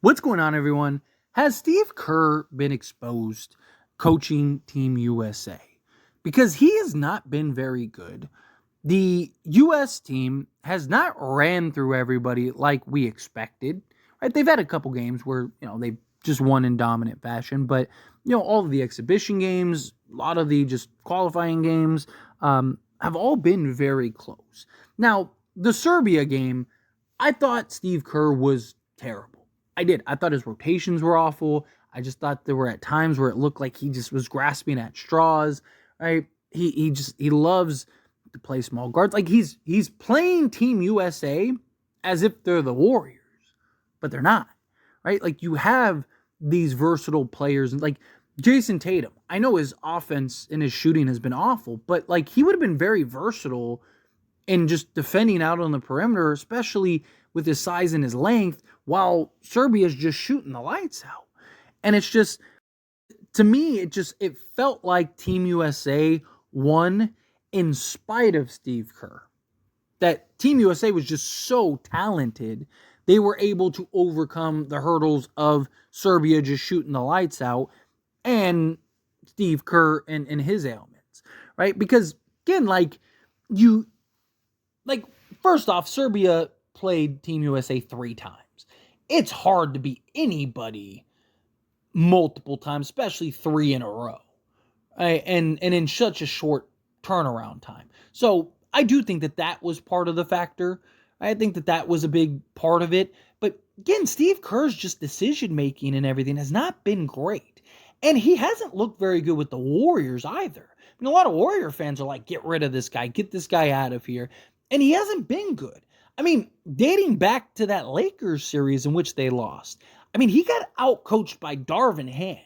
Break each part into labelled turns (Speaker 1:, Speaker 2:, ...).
Speaker 1: What's going on, everyone? Has Steve Kerr been exposed coaching Team USA? Because he has not been very good. The U.S. team has not ran through everybody like we expected. Right? They've had a couple games where they've just won in dominant fashion, but all of the exhibition games, a lot of the just qualifying games, have all been very close. Now, the Serbia game, I thought Steve Kerr was terrible. I did. I thought his rotations were awful. I just thought there were at times where it looked like he just was grasping at straws. Right? He loves to play small guards. Like he's playing Team USA as if they're the Warriors, but they're not. Right? Like you have these versatile players, and like Jason Tatum. I know his offense and his shooting has been awful, but like he would have been very versatile in just defending out on the perimeter, especially with his size and his length, while Serbia's just shooting the lights out. And it's just, to me, it felt like Team USA won in spite of Steve Kerr. That Team USA was just so talented, they were able to overcome the hurdles of Serbia just shooting the lights out and Steve Kerr and his ailments, right? Because, again, first off, Serbia played Team USA 3 times. It's hard to beat anybody multiple times, especially 3 in a row, right? And in such a short turnaround time. So I do think that was part of the factor. I think that was a big part of it. But again, Steve Kerr's just decision-making and everything has not been great. And he hasn't looked very good with the Warriors either. I mean, a lot of Warrior fans are like, get rid of this guy, get this guy out of here. And he hasn't been good. I mean, dating back to that Lakers series in which they lost, I mean, he got outcoached by Darvin Ham.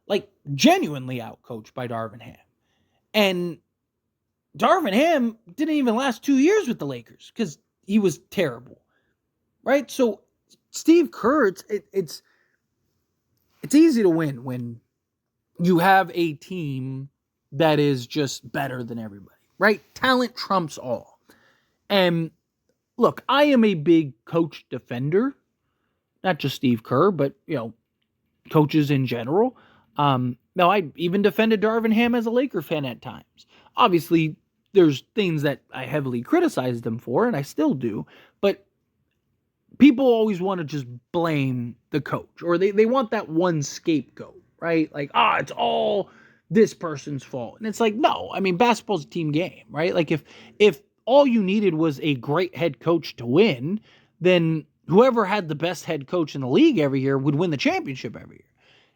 Speaker 1: Like, genuinely outcoached by Darvin Ham. And Darvin Ham didn't even last 2 years with the Lakers because he was terrible. Right? So, Steve Kerr, it's easy to win when you have a team that is just better than everybody. Right? Talent trumps all. And look, I am a big coach defender, not just Steve Kerr, but, coaches in general. Now, I even defended Darvin Ham as a Laker fan at times. Obviously, there's things that I heavily criticized him for, and I still do, but people always want to just blame the coach, or they want that one scapegoat, right? Like, it's all this person's fault. And it's like, no, I mean, basketball's a team game, right? Like, if all you needed was a great head coach to win, then whoever had the best head coach in the league every year would win the championship every year.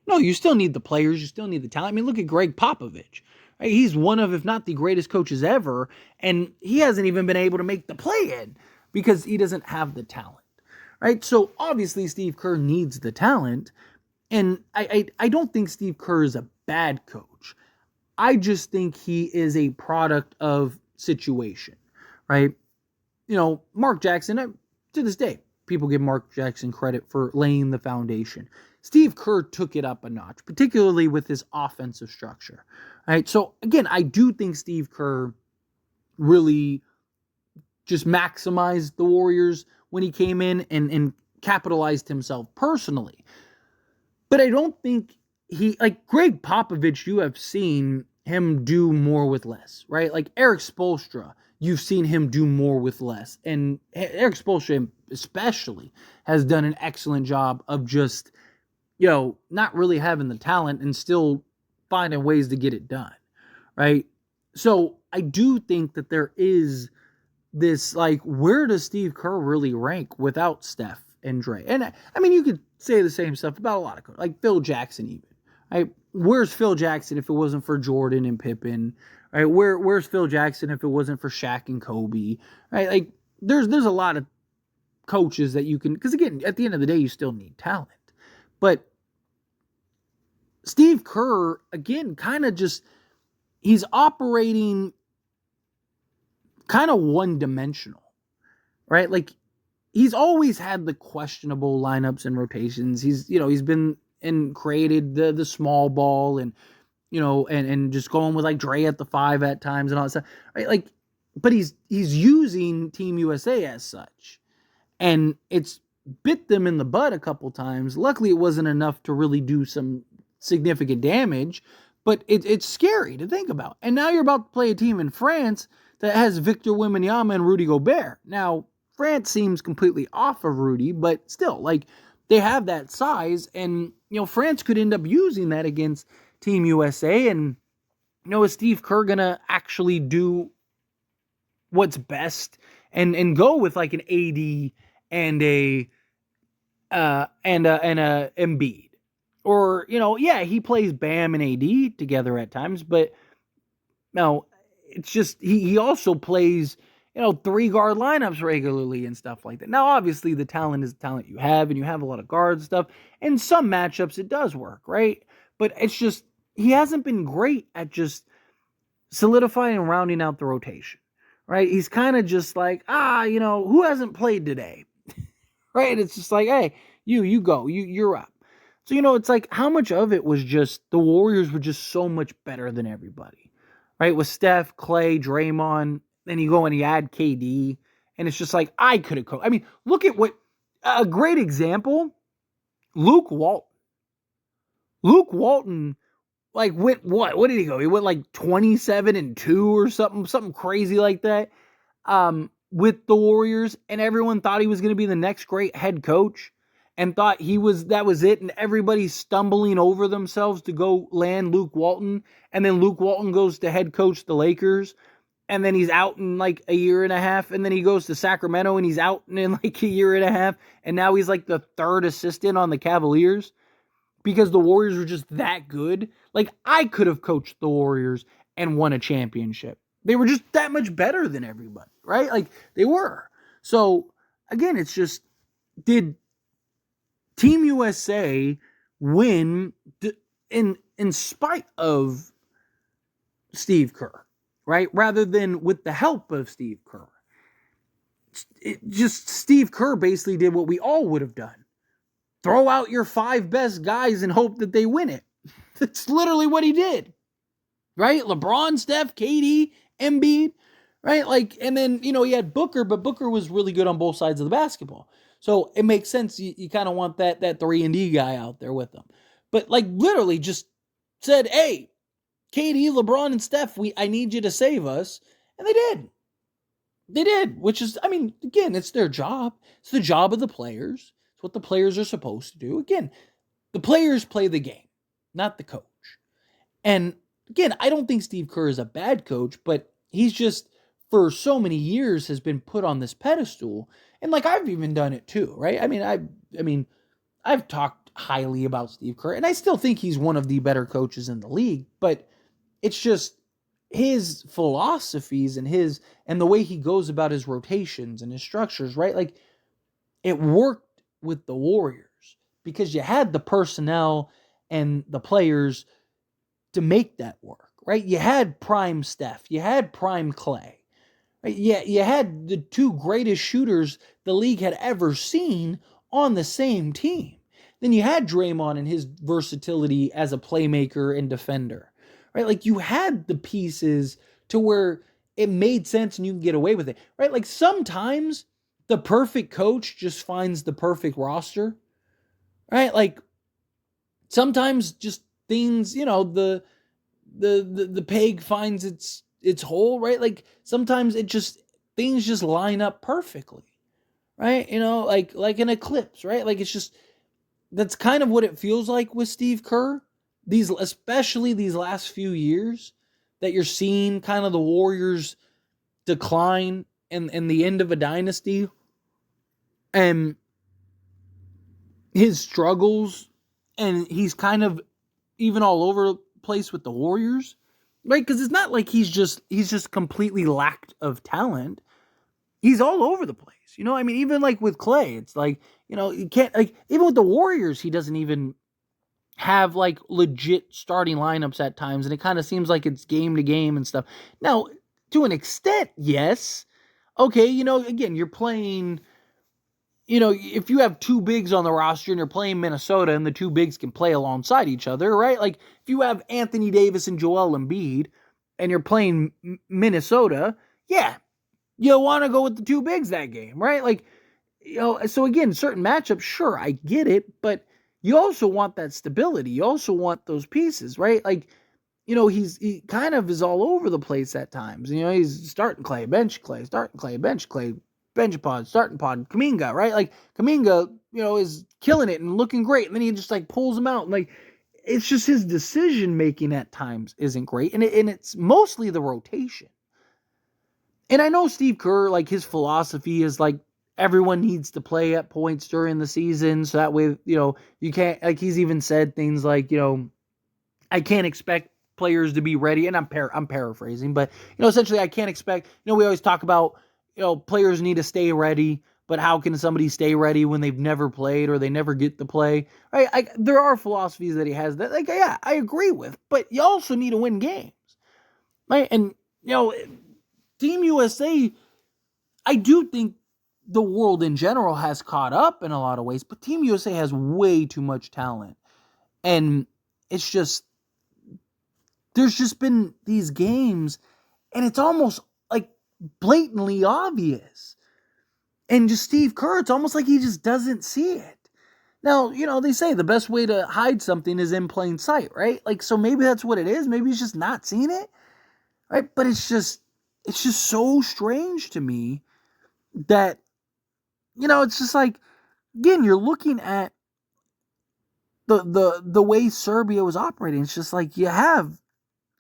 Speaker 1: No, you still need the players. You still need the talent. I mean, look at Greg Popovich. Right? He's one of, if not the greatest coaches ever, and he hasn't even been able to make the play-in because he doesn't have the talent. Right? So, obviously, Steve Kerr needs the talent, and I don't think Steve Kerr is a bad coach. I just think he is a product of situation. Right? Mark Jackson, to this day, people give Mark Jackson credit for laying the foundation. Steve Kerr took it up a notch, particularly with his offensive structure. Right? So, again, I do think Steve Kerr really just maximized the Warriors when he came in and capitalized himself personally. But I don't think like Greg Popovich, you have seen him do more with less, right? Like Eric Spoelstra, you've seen him do more with less. And Eric Spoelstra especially has done an excellent job of just, not really having the talent and still finding ways to get it done, right? So I do think that there is this, like, where does Steve Kerr really rank without Steph and Dre? And I mean, you could say the same stuff about a lot of coaches, like Phil Jackson even. Right? Where's Phil Jackson if it wasn't for Jordan and Pippen? Right? Where's Phil Jackson if it wasn't for Shaq and Kobe? Right? Like there's a lot of coaches that you can, because again, at the end of the day, you still need talent. But Steve Kerr, again, kind of just, he's operating kind of one-dimensional, right? Like he's always had the questionable lineups and rotations. He's been and created the small ball and and just going with like Dre at the 5 at times and all that stuff. Right? Like, but he's using Team USA as such. And it's bit them in the butt a couple times. Luckily, it wasn't enough to really do some significant damage, but it's scary to think about. And now you're about to play a team in France that has Victor Wembanyama and Rudy Gobert. Now, France seems completely off of Rudy, but still, like, they have that size, and, France could end up using that against Team USA. And, is Steve Kerr going to actually do what's best and go with like an AD and a Embiid? Or, he plays Bam and AD together at times, but no, it's just he also plays, 3-guard lineups regularly and stuff like that. Now, obviously, the talent is the talent you have, and you have a lot of guard stuff. And some matchups, it does work, right? But it's just, he hasn't been great at just solidifying and rounding out the rotation, right? He's kind of just like, who hasn't played today? Right? It's just like, hey, you go, you're up. So, it's like, how much of it was just the Warriors were just so much better than everybody, right? With Steph, Clay, Draymond, then you go and you add KD, and it's just like, I could have coached. I mean, look at a great example, Luke Walton. Luke Walton, like, went what? What did he go? He went like 27-2 or something crazy like that, with the Warriors, and everyone thought he was going to be the next great head coach, and thought that was it, and everybody's stumbling over themselves to go land Luke Walton, and then Luke Walton goes to head coach the Lakers, and then he's out in like a year and a half, and then he goes to Sacramento, and he's out in like a year and a half, and now he's like the third assistant on the Cavaliers, because the Warriors were just that good. Like, I could have coached the Warriors and won a championship. They were just that much better than everybody, right? Like, they were. So, again, it's just, did Team USA win in spite of Steve Kerr, right? Rather than with the help of Steve Kerr. Steve Kerr basically did what we all would have done. Throw out your 5 best guys and hope that they win it. That's literally what he did, right? LeBron, Steph, KD, Embiid, right? Like, and then, he had Booker, but Booker was really good on both sides of the basketball. So it makes sense. You kind of want that 3-and-D guy out there with them. But like, literally just said, hey, KD, LeBron, and Steph, I need you to save us. And they did. They did, which is, I mean, again, it's their job. It's the job of the players. It's what the players are supposed to do. Again, the players play the game, not the coach. And again, I don't think Steve Kerr is a bad coach, but he's just, for so many years, has been put on this pedestal. And like, I've even done it too, right? I mean, I've talked highly about Steve Kerr, and I still think he's one of the better coaches in the league, but it's just his philosophies and the way he goes about his rotations and his structures, right? Like, it worked with the Warriors because you had the personnel and the players to make that work, right? You had prime Steph, you had prime Clay, right? Yeah, you had the 2 greatest shooters the league had ever seen on the same team. Then you had Draymond and his versatility as a playmaker and defender, right? Like, you had the pieces to where it made sense and you can get away with it, right? Like, sometimes the perfect coach just finds the perfect roster, right? Like, sometimes just things, the peg finds its hole, right? Like, sometimes things just line up perfectly, right? Like an eclipse, right? Like, it's just, that's kind of what it feels like with Steve Kerr. Especially these last few years, that you're seeing kind of the Warriors decline and the end of a dynasty, and his struggles, and he's kind of even all over the place with the Warriors, right? Because it's not like he's just completely lacked of talent. He's all over the place. I mean, even like with Clay, it's like, you can't, like, even with the Warriors, he doesn't even have like legit starting lineups at times, and it kind of seems like it's game to game and stuff. Now, to an extent, yes. Okay, again, you're playing, if you have 2 bigs on the roster and you're playing Minnesota and the 2 bigs can play alongside each other, right? Like, if you have Anthony Davis and Joel Embiid and you're playing Minnesota, yeah, you want to go with the 2 bigs that game, right? Like, So again, certain matchups, sure, I get it, but you also want that stability. You also want those pieces, right? Like, he kind of is all over the place at times. He's starting Clay, bench Clay, starting Clay, bench Clay, bench pod, starting pod, Kaminga, right? Like Kaminga, is killing it and looking great, and then he just like pulls him out, and like it's just his decision making at times isn't great, and it's mostly the rotation. And I know Steve Kerr, like his philosophy is like everyone needs to play at points during the season, so that way, you can't, like he's even said things like, I can't expect players to be ready, and I'm paraphrasing, but essentially I can't expect, we always talk about, players need to stay ready, but how can somebody stay ready when they've never played or they never get to play, right? There are philosophies that he has that, like, yeah, I agree with, but you also need to win games, right? And Team USA, I do think the world in general has caught up in a lot of ways, but Team USA has way too much talent, and it's just, there's just been these games, and it's almost like blatantly obvious. And just Steve Kerr, it's almost like he just doesn't see it. Now, they say the best way to hide something is in plain sight, right? Like, so maybe that's what it is. Maybe he's just not seeing it, right? But it's just so strange to me that, it's just like, again, you're looking at the way Serbia was operating. It's just like you have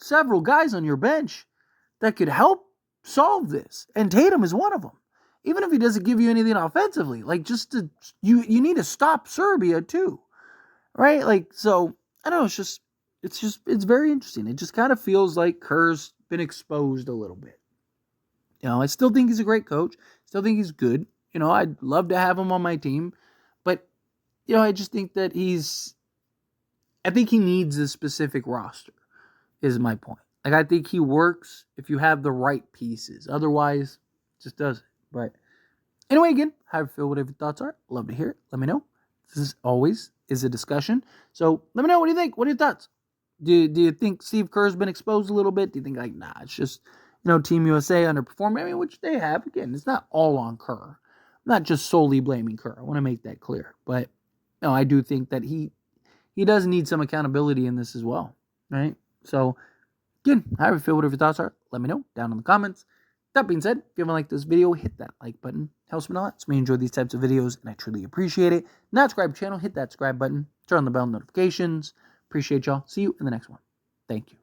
Speaker 1: several guys on your bench that could help solve this, and Tatum is one of them. Even if he doesn't give you anything offensively, like you need to stop Serbia too, right? Like, so I don't know. It's very interesting. It just kind of feels like Kerr's been exposed a little bit. I still think he's a great coach. Still think he's good. I'd love to have him on my team, but I just think that I think he needs a specific roster, is my point. Like, I think he works if you have the right pieces. Otherwise, just doesn't. But anyway, again, how you feel, whatever your thoughts are. Love to hear it. Let me know. This always is a discussion. So let me know. What do you think? What are your thoughts? Do you think Steve Kerr's been exposed a little bit? Do you think, like, nah, it's just, Team USA underperforming? I mean, which they have. Again, it's not all on Kerr. I'm not just solely blaming Kerr. I want to make that clear. But no, I do think that he does need some accountability in this as well, right? So again, however you feel, whatever your thoughts are, let me know down in the comments. That being said, if you haven't liked this video, hit that like button. Helps me a lot. It's me enjoy these types of videos, and I truly appreciate it. Not subscribe to the channel, hit that subscribe button, turn on the bell notifications. Appreciate y'all. See you in the next one. Thank you.